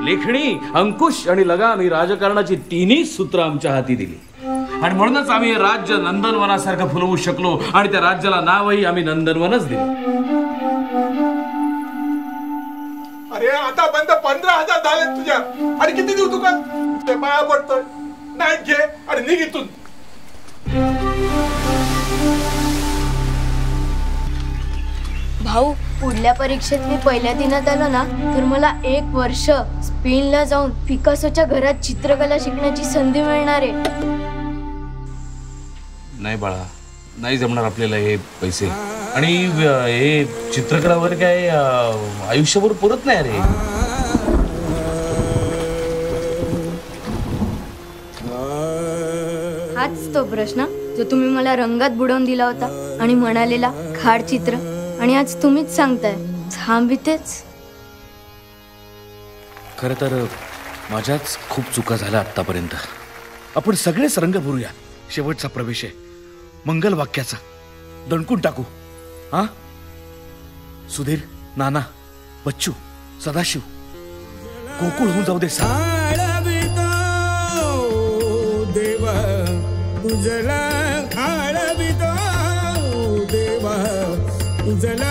लेखणी, अंकुश आणि लगाम ही राजकारणाची तिन्ही सूत्र आमच्या हाती दिली आणि म्हणूनच आम्ही हे राज्य नंदनवनासारखं फुलवू शकलो आणि त्या राज्याला नावही आम्ही नंदनवनच दिलं. अरे आता बंद 15,000 झाले तुझ्या आणि किती देऊ तुका? ते पाया पडतोय नाही घे आणि निघ इथून. भाऊ, पुढल्या परीक्षेत मी पहिल्या दिनात आलो ना तर मला 1 वर्ष स्पेनला जाऊन पिकासोच्या घरात चित्रकला शिकण्याची संधी मिळणार आहे. नाही बाळा, नाही जमणार आपल्याला हे पैसे आणि हे चित्रकला वगैरे काय आयुष्यभर पुरत नाही रे. हाच तो प्रश्न जो तुम्ही मला रंगात बुडवून दिला होता आणि म्हणालेला खाड चित्र, आणि आज तुम्हीच सांगताय थांब इथेच. खरं तर माझ्याच खूप चुका झाल्या आतापर्यंत. आपण सगळेच रंग भरूया. शेवटचा प्रवेश आहे, मंगल वाक्याचा. दणकून टाकू. हा, सुधीर, नाना, बच्चू, सदाशिव, गोकुळ होऊन जाऊ दे. देवा उजला खाळवितो देवा उजला